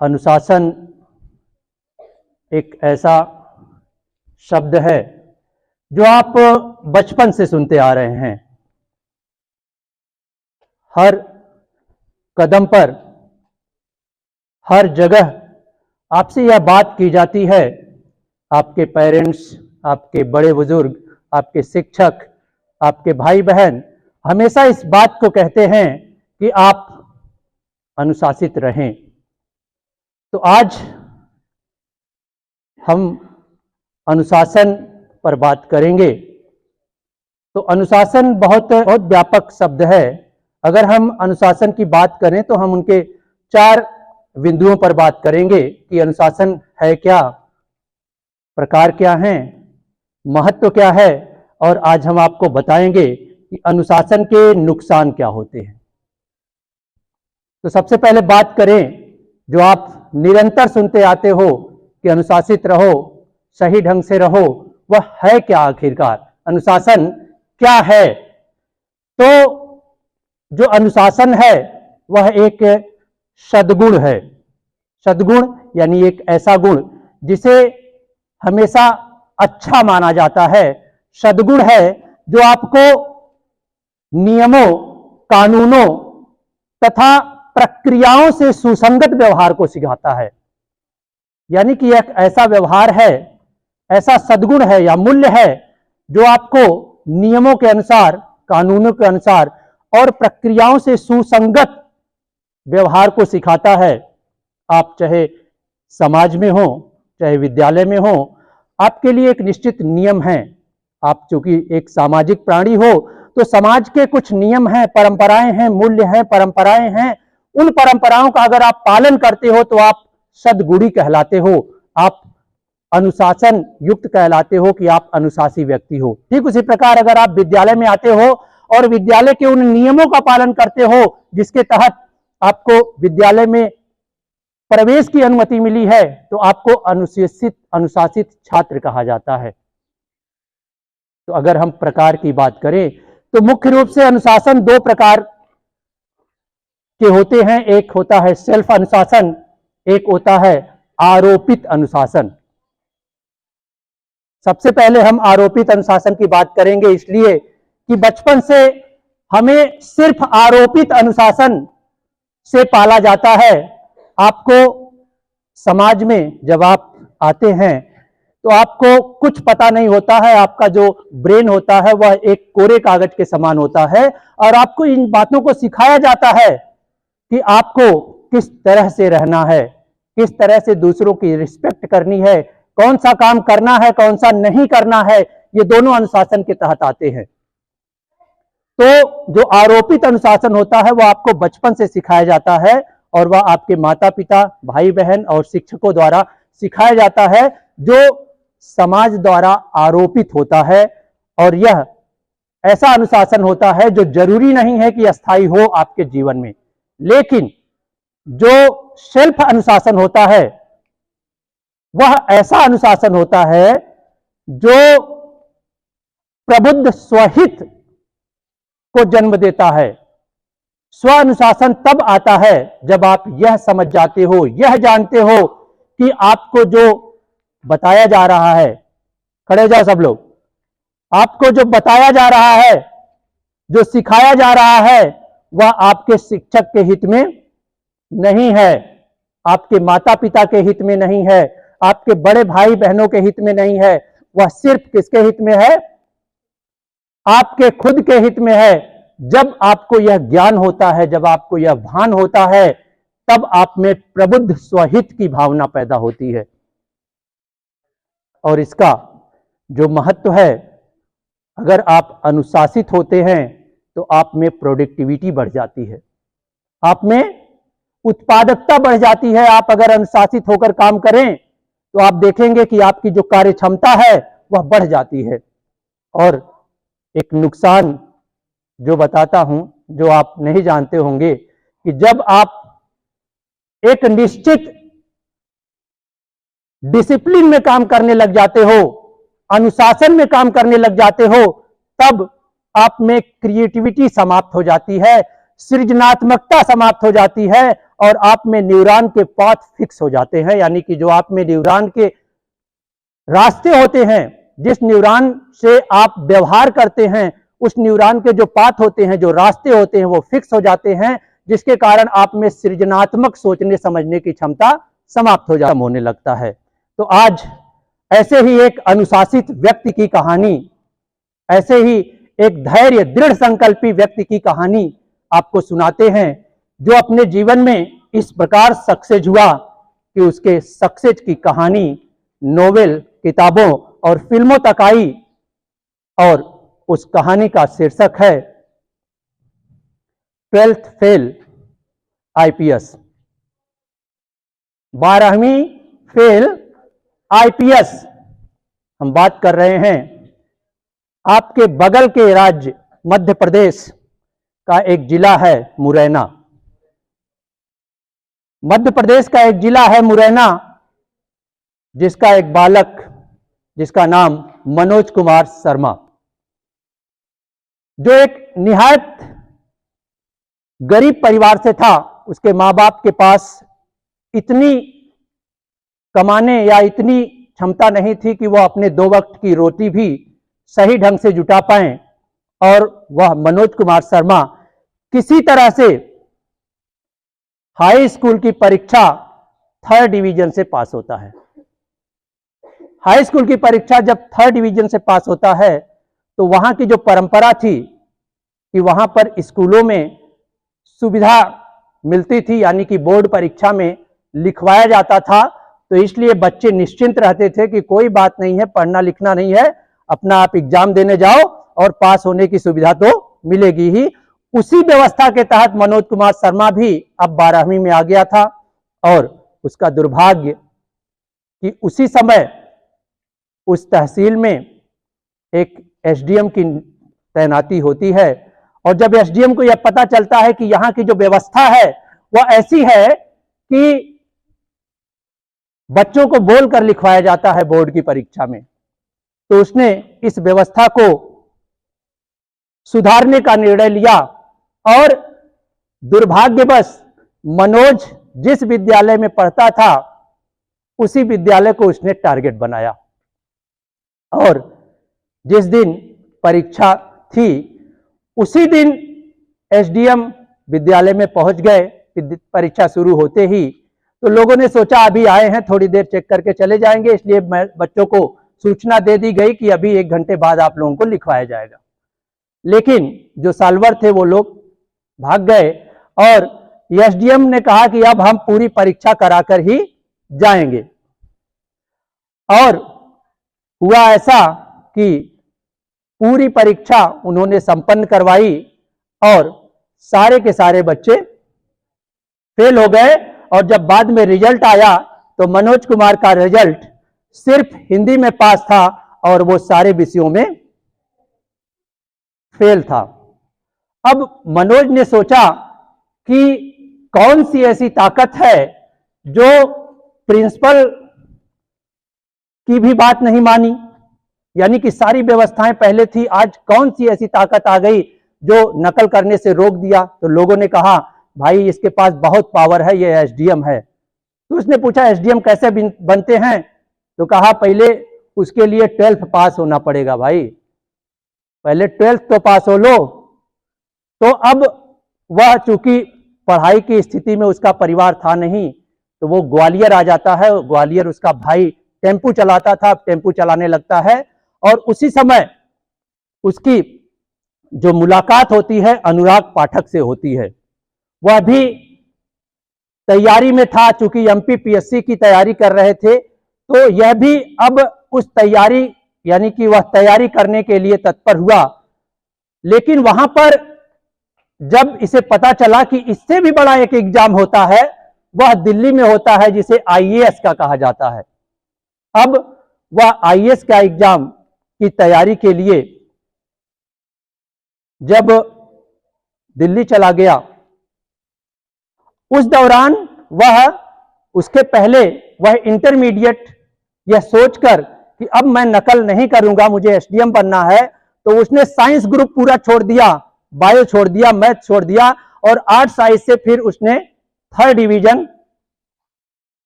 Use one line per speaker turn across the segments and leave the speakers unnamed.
अनुशासन एक ऐसा शब्द है जो आप बचपन से सुनते आ रहे हैं। हर कदम पर, हर जगह आपसे यह बात की जाती है। आपके पेरेंट्स, आपके बड़े बुजुर्ग, आपके शिक्षक, आपके भाई बहन हमेशा इस बात को कहते हैं कि आप अनुशासित रहें। तो आज हम अनुशासन पर बात करेंगे। तो अनुशासन बहुत व्यापक शब्द है। अगर हम अनुशासन की बात करें तो हम उनके 4 बिंदुओं पर बात करेंगे कि अनुशासन है क्या, प्रकार क्या हैं, महत्व क्या है, और आज हम आपको बताएंगे कि अनुशासन के नुकसान क्या होते हैं। तो सबसे पहले बात करें जो आप निरंतर सुनते आते हो कि अनुशासित रहो, सही ढंग से रहो, वह है क्या आखिरकार? अनुशासन क्या है? तो जो अनुशासन है वह एक सद्गुण है। सद्गुण यानी एक ऐसा गुण जिसे हमेशा अच्छा माना जाता है। सद्गुण है जो आपको नियमों, कानूनों तथा प्रक्रियाओं से सुसंगत व्यवहार को सिखाता है। यानी कि एक ऐसा व्यवहार है, ऐसा सद्गुण है या मूल्य है जो आपको नियमों के अनुसार, कानूनों के अनुसार और प्रक्रियाओं से सुसंगत व्यवहार को सिखाता है। आप चाहे समाज में हो, चाहे विद्यालय में हो, आपके लिए एक निश्चित नियम है। आप चूंकि एक सामाजिक प्राणी हो तो समाज के कुछ नियम हैं, परंपराएं हैं, मूल्य हैं, परंपराएं हैं। उन परंपराओं का अगर आप पालन करते हो तो आप सद्गुणी कहलाते हो, आप अनुशासन युक्त कहलाते हो कि आप अनुशासी व्यक्ति हो। ठीक उसी प्रकार अगर आप विद्यालय में आते हो और विद्यालय के उन नियमों का पालन करते हो जिसके तहत आपको विद्यालय में प्रवेश की अनुमति मिली है, तो आपको अनुशासित छात्र कहा जाता है। तो अगर हम प्रकार की बात करें तो मुख्य रूप से अनुशासन 2 प्रकार के होते हैं। एक होता है सेल्फ अनुशासन, एक होता है आरोपित अनुशासन। सबसे पहले हम आरोपित अनुशासन की बात करेंगे, इसलिए कि बचपन से हमें सिर्फ आरोपित अनुशासन से पाला जाता है। आपको समाज में जब आप आते हैं तो आपको कुछ पता नहीं होता है। आपका जो ब्रेन होता है वह एक कोरे कागज के समान होता है और आपको इन बातों को सिखाया जाता है कि आपको किस तरह से रहना है, किस तरह से दूसरों की रिस्पेक्ट करनी है, कौन सा काम करना है, कौन सा नहीं करना है। ये दोनों अनुशासन के तहत आते हैं। तो जो आरोपित अनुशासन होता है वह आपको बचपन से सिखाया जाता है और वह आपके माता पिता, भाई बहन और शिक्षकों द्वारा सिखाया जाता है, जो समाज द्वारा आरोपित होता है। और यह ऐसा अनुशासन होता है जो जरूरी नहीं है कि अस्थायी हो आपके जीवन में। लेकिन जो सेल्फ अनुशासन होता है वह ऐसा अनुशासन होता है जो प्रबुद्ध स्वहित को जन्म देता है। स्व अनुशासन तब आता है जब आप यह समझ जाते हो, यह जानते हो कि आपको जो बताया जा रहा है, खड़े जाओ सब लोग, आपको जो बताया जा रहा है, जो सिखाया जा रहा है, वह आपके शिक्षक के हित में नहीं है, आपके माता पिता के हित में नहीं है, आपके बड़े भाई बहनों के हित में नहीं है। वह सिर्फ किसके हित में है? आपके खुद के हित में है। जब आपको यह ज्ञान होता है, जब आपको यह भान होता है, तब आप में प्रबुद्ध स्वहित की भावना पैदा होती है। और इसका जो महत्व है, अगर आप अनुशासित होते हैं तो आप में प्रोडक्टिविटी बढ़ जाती है, आप में उत्पादकता बढ़ जाती है। आप अगर अनुशासित होकर काम करें तो आप देखेंगे कि आपकी जो कार्य क्षमता है वह बढ़ जाती है। और एक नुकसान जो बताता हूं, जो आप नहीं जानते होंगे, कि जब आप एक निश्चित डिसिप्लिन में काम करने लग जाते हो, अनुशासन में काम करने लग जाते हो, तब आप में क्रिएटिविटी समाप्त हो जाती है। सृजनात्मकता समाप्त हो जाती है और आप में न्यूरॉन के पाथ फिक्स हो जाते हैं, यानी कि जो आप में न्यूरॉन के रास्ते होते हैं, जिस न्यूरॉन से आप व्यवहार करते हैं, उस न्यूरॉन के जो पाथ होते हैं, जो रास्ते होते हैं, वो फिक्स हो जाते हैं, जिसके कारण आप में सृजनात्मक सोचने समझने की क्षमता समाप्त होने लगता है। तो आज ऐसे ही एक अनुशासित व्यक्ति की कहानी, ऐसे ही एक धैर्य दृढ़ संकल्पी व्यक्ति की कहानी आपको सुनाते हैं, जो अपने जीवन में इस प्रकार सक्सेस हुआ कि उसके सक्सेस की कहानी नोवेल, किताबों और फिल्मों तक आई, और उस कहानी का शीर्षक है 12th फेल आईपीएस। 12वीं फेल आईपीएस हम बात कर रहे हैं। आपके बगल के राज्य मध्य प्रदेश का एक जिला है मुरैना। मध्य प्रदेश का एक जिला है मुरैना, जिसका एक बालक, जिसका नाम मनोज कुमार शर्मा, जो एक निहायत गरीब परिवार से था। उसके मां बाप के पास इतनी कमाने या इतनी क्षमता नहीं थी कि वह अपने 2 वक्त की रोटी भी सही ढंग से जुटा पाएं, और वह मनोज कुमार शर्मा किसी तरह से हाई स्कूल की परीक्षा 3rd डिवीजन से पास होता है। हाई स्कूल की परीक्षा जब 3rd डिवीजन से पास होता है, तो वहां की जो परंपरा थी कि वहां पर स्कूलों में सुविधा मिलती थी, यानी कि बोर्ड परीक्षा में लिखवाया जाता था, तो इसलिए बच्चे निश्चिंत रहते थे कि कोई बात नहीं है, पढ़ना लिखना नहीं है, अपना आप एग्जाम देने जाओ और पास होने की सुविधा तो मिलेगी ही। उसी व्यवस्था के तहत मनोज कुमार शर्मा भी अब 12वीं में आ गया था, और उसका दुर्भाग्य कि उसी समय उस तहसील में एक एसडीएम की तैनाती होती है, और जब एसडीएम को यह पता चलता है कि यहाँ की जो व्यवस्था है वह ऐसी है कि बच्चों को बोलकर लिखवाया जाता है बोर्ड की परीक्षा में, तो उसने इस व्यवस्था को सुधारने का निर्णय लिया, और दुर्भाग्यवश मनोज जिस विद्यालय में पढ़ता था उसी विद्यालय को उसने टारगेट बनाया, और जिस दिन परीक्षा थी उसी दिन एसडीएम विद्यालय में पहुंच गए। परीक्षा शुरू होते ही तो लोगों ने सोचा अभी आए हैं, थोड़ी देर चेक करके चले जाएंगे, इसलिए बच्चों को सूचना दे दी गई कि अभी 1 घंटे बाद आप लोगों को लिखवाया जाएगा। लेकिन जो साल्वर थे वो लोग भाग गए, और एसडीएम ने कहा कि अब हम पूरी परीक्षा कराकर ही जाएंगे। और हुआ ऐसा कि पूरी परीक्षा उन्होंने संपन्न करवाई, और सारे के सारे बच्चे फेल हो गए। और जब बाद में रिजल्ट आया तो मनोज कुमार का रिजल्ट सिर्फ हिंदी में पास था, और वो सारे विषयों में फेल था। अब मनोज ने सोचा कि कौन सी ऐसी ताकत है जो प्रिंसिपल की भी बात नहीं मानी, यानी कि सारी व्यवस्थाएं पहले थी, आज कौन सी ऐसी ताकत आ गई जो नकल करने से रोक दिया। तो लोगों ने कहा भाई इसके पास बहुत पावर है, ये एसडीएम है। तो उसने पूछा एसडीएम कैसे बनते हैं, तो कहा पहले उसके लिए 12th पास होना पड़ेगा भाई, पहले 12th तो पास हो लो। तो अब वह चूंकि पढ़ाई की स्थिति में उसका परिवार था नहीं, तो वो ग्वालियर आ जाता है। ग्वालियर उसका भाई टेम्पू चलाता था, टेम्पू चलाने लगता है, और उसी समय उसकी जो मुलाकात होती है अनुराग पाठक से होती है। वह भी तैयारी में था, चूंकि एमपीपीएससी की तैयारी कर रहे थे, तो यह भी अब उस तैयारी यानी कि वह तैयारी करने के लिए तत्पर हुआ। लेकिन वहां पर जब इसे पता चला कि इससे भी बड़ा एक एग्जाम होता है, वह दिल्ली में होता है, जिसे आईएएस का कहा जाता है। अब वह आईएएस का एग्जाम की तैयारी के लिए जब दिल्ली चला गया, उस दौरान वह उसके पहले वह इंटरमीडिएट यह सोचकर कि अब मैं नकल नहीं करूंगा, मुझे एसडीएम बनना है, तो उसने साइंस ग्रुप पूरा छोड़ दिया, बायो छोड़ दिया, मैथ छोड़ दिया, और आर्ट्स साइंस से फिर उसने 3rd डिवीजन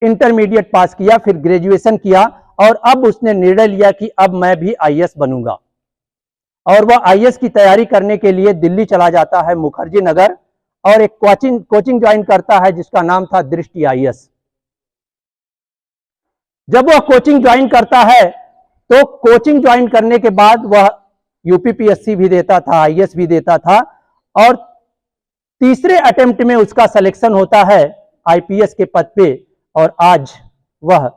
इंटरमीडिएट पास किया, फिर ग्रेजुएशन किया और अब उसने निर्णय लिया कि अब मैं भी आईएएस बनूंगा। और वह आईएएस की तैयारी करने के लिए दिल्ली चला जाता है, मुखर्जी नगर, और एक कोचिंग ज्वाइन करता है जिसका नाम था दृष्टि आईएएस। जब वह कोचिंग ज्वाइन करता है तो कोचिंग ज्वाइन करने के बाद वह यूपीपीएससी भी देता था, आईएएस भी देता था, और तीसरे अटेम्प्ट में उसका सिलेक्शन होता है आईपीएस के पद पे, और आज वह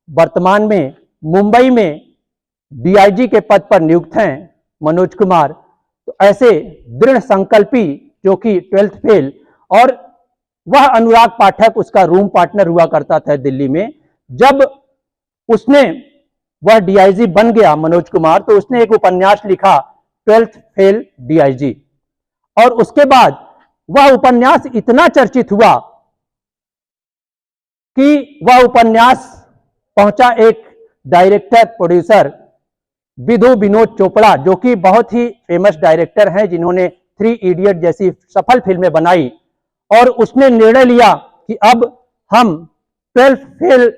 वर्तमान में मुंबई में डीआईजी के पद पर नियुक्त हैं, मनोज कुमार। तो ऐसे दृढ़ संकल्पी जो कि 12th फेल, और वह अनुराग पाठक उसका रूम पार्टनर हुआ करता था दिल्ली में। जब उसने वह डीआईजी बन गया मनोज कुमार, तो उसने एक उपन्यास लिखा 12th फेल डीआईजी, और उसके बाद वह उपन्यास इतना चर्चित हुआ कि वह उपन्यास पहुंचा एक डायरेक्टर प्रोड्यूसर विधु विनोद चोपड़ा, जो कि बहुत ही फेमस डायरेक्टर हैं, जिन्होंने 3 इडियट जैसी सफल फिल्में बनाई। और उसने निर्णय लिया कि अब हम 12th फेल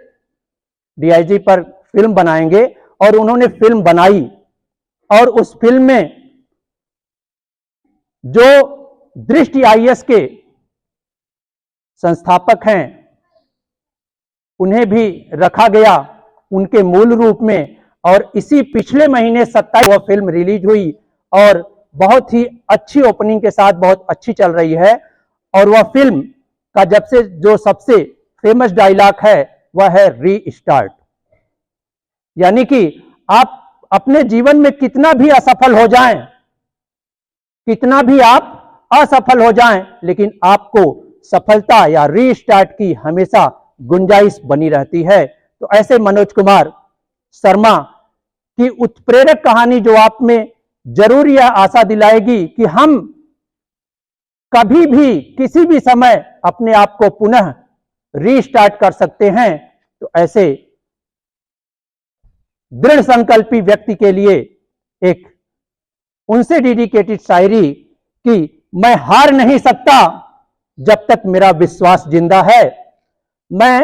डीआईजी पर फिल्म बनाएंगे, और उन्होंने फिल्म बनाई। और उस फिल्म में जो दृष्टि आईएएस के संस्थापक हैं उन्हें भी रखा गया उनके मूल रूप में, और इसी पिछले महीने 27 वह फिल्म रिलीज हुई और बहुत ही अच्छी ओपनिंग के साथ बहुत अच्छी चल रही है। और वह फिल्म का जब से जो सबसे फेमस डायलॉग है वह है रीस्टार्ट, यानी कि आप अपने जीवन में कितना भी असफल हो जाएं, कितना भी आप असफल हो जाएं, लेकिन आपको सफलता या रीस्टार्ट की हमेशा गुंजाइश बनी रहती है। तो ऐसे मनोज कुमार शर्मा की उत्प्रेरक कहानी जो आप में जरूर यह आशा दिलाएगी कि हम कभी भी किसी भी समय अपने आप को पुनः रीस्टार्ट कर सकते हैं। तो ऐसे दृढ़ संकल्पी व्यक्ति के लिए एक उनसे डेडिकेटेड शायरी कि मैं हार नहीं सकता जब तक मेरा विश्वास जिंदा है, मैं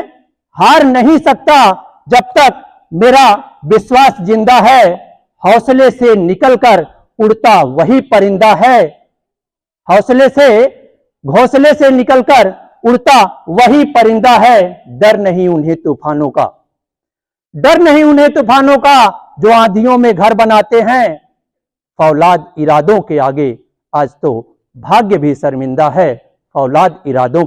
हार नहीं सकता जब तक मेरा विश्वास जिंदा है, हौसले से निकलकर उड़ता वही परिंदा है, हौसले से निकलकर उड़ता वही परिंदा है, डर नहीं उन्हें तूफानों का, डर नहीं उन्हें तूफानों का जो आंधियों में घर बनाते हैं, फौलाद इरादों के आगे आज तो भाग्य भी शर्मिंदा है, फौलाद इरादों